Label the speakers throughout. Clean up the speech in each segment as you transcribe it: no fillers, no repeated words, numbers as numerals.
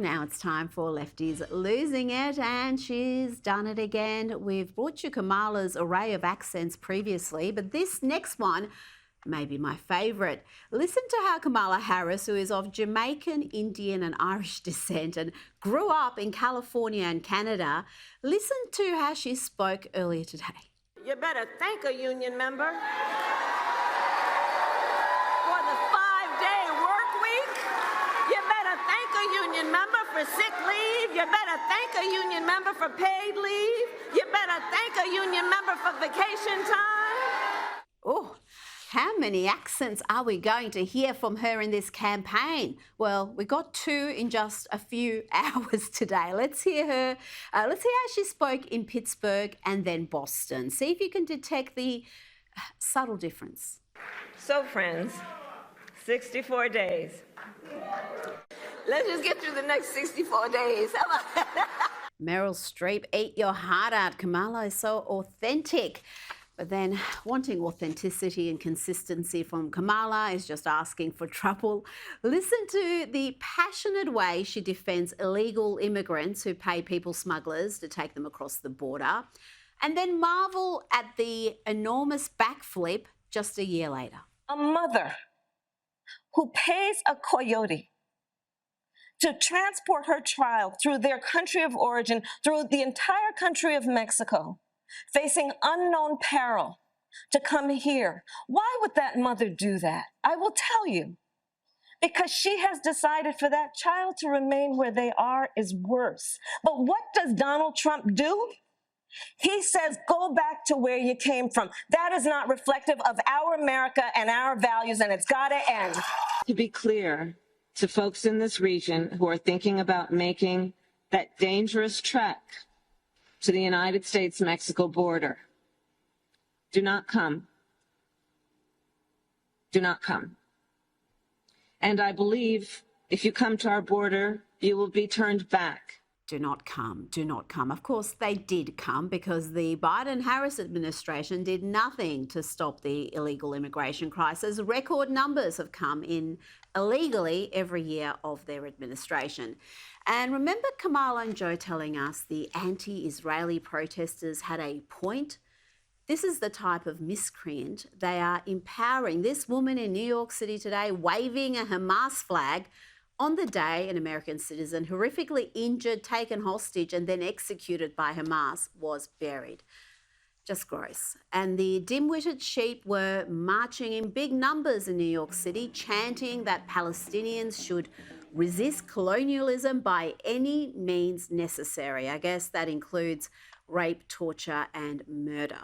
Speaker 1: Now it's time for Lefties Losing It, and she's done it again. We've brought you Kamala's array of accents previously, but this next one may be my favourite. Listen to how Kamala Harris, who is of Jamaican, Indian and Irish descent and grew up in California and Canada, listen to how she spoke earlier today.
Speaker 2: You better thank a union member for the 5-day work week. You better thank a union member for sick leave. You better thank a union member for paid leave. You better thank a union member for vacation time.
Speaker 1: Oh, how many accents are we going to hear from her in this campaign? Well, we got 2 in just a few hours today. Let's hear her. Let's hear how she spoke in Pittsburgh and then Boston. See if you can detect the subtle difference.
Speaker 2: So, friends, 64 days. Let's just get through the next 64 days. How about that?
Speaker 1: Meryl Streep, eat your heart out. Kamala is so authentic. But then wanting authenticity and consistency from Kamala is just asking for trouble. Listen to the passionate way she defends illegal immigrants who pay people smugglers to take them across the border, and then marvel at the enormous backflip just a year later.
Speaker 3: A mother who pays a coyote to transport her child through their country of origin, through the entire country of Mexico, facing unknown peril to come here. Why would that mother do that? I will tell you. Because she has decided for that child to remain where they are is worse. But what does Donald Trump do? He says, go back to where you came from. That is not reflective of our America and our values, and it's got to end.
Speaker 4: To be clear to folks in this region who are thinking about making that dangerous trek to the United States-Mexico border, do not come. Do not come. And I believe if you come to our border, you will be turned back.
Speaker 1: Do not come, do not come. Of course, they did come because the Biden-Harris administration did nothing to stop the illegal immigration crisis. Record numbers have come in illegally every year of their administration. And remember Kamala and Joe telling us the anti-Israeli protesters had a point? This is the type of miscreant they are empowering. This woman in New York City today waving a Hamas flag on the day an American citizen horrifically injured, taken hostage and then executed by Hamas was buried. Just gross. And the dim-witted sheep were marching in big numbers in New York City, chanting that Palestinians should resist colonialism by any means necessary. I guess that includes rape, torture and murder.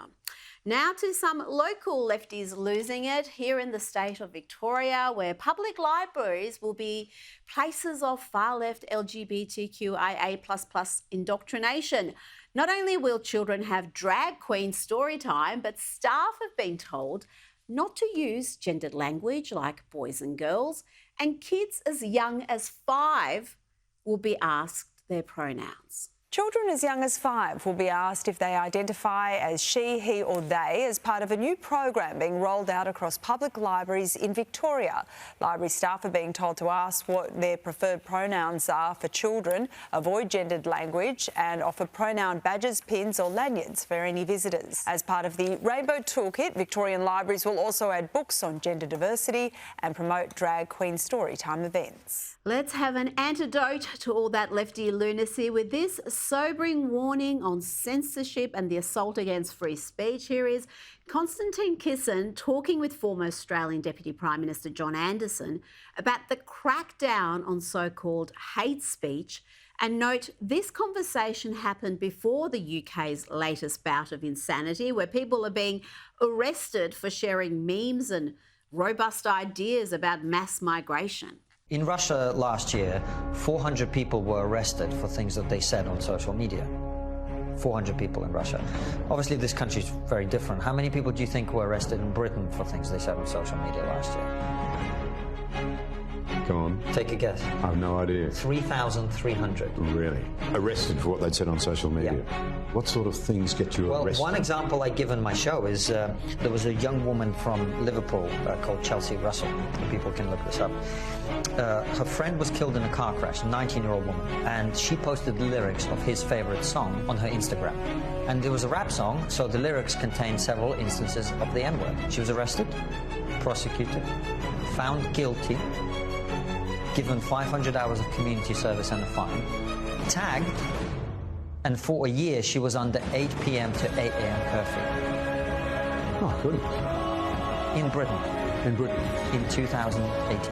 Speaker 1: Now to some local lefties losing it here in the state of Victoria, where public libraries will be places of far-left LGBTQIA++ indoctrination. Not only will children have drag queen story time, but staff have been told not to use gendered language like boys and girls, and kids as young as 5 will be asked their pronouns.
Speaker 5: Children as young as 5 will be asked if they identify as she, he or they as part of a new program being rolled out across public libraries in Victoria. Library staff are being told to ask what their preferred pronouns are for children, avoid gendered language and offer pronoun badges, pins or lanyards for any visitors. As part of the Rainbow Toolkit, Victorian libraries will also add books on gender diversity and promote drag queen storytime events.
Speaker 1: Let's have an antidote to all that lefty lunacy with this sobering warning on censorship and the assault against free speech. Here is Constantine Kisson talking with former Australian Deputy Prime Minister John Anderson about the crackdown on so-called hate speech. And note, this conversation happened before the UK's latest bout of insanity, where people are being arrested for sharing memes and robust ideas about mass migration.
Speaker 6: In Russia last year, 400 people were arrested for things that they said on social media. 400 people in Russia. Obviously, this country is very different. How many people do you think were arrested in Britain for things they said on social media last year?
Speaker 7: Go on.
Speaker 6: Take a guess.
Speaker 7: I have no idea.
Speaker 6: 3,300.
Speaker 7: Really? Arrested for what they'd said on social media?
Speaker 6: Yeah.
Speaker 7: What sort of things get you arrested?
Speaker 6: Well, one example I give in my show is there was a young woman from Liverpool called Chelsea Russell. People can look this up. Her friend was killed in a car crash, a 19-year-old woman, and she posted the lyrics of his favorite song on her Instagram. And it was a rap song, so the lyrics contained several instances of the N-word. She was arrested, prosecuted, found guilty, given 500 hours of community service and a fine, tagged, and for a year she was under 8 p.m. to 8 a.m. curfew.
Speaker 7: Oh, good.
Speaker 6: In Britain.
Speaker 7: In Britain.
Speaker 6: In 2018.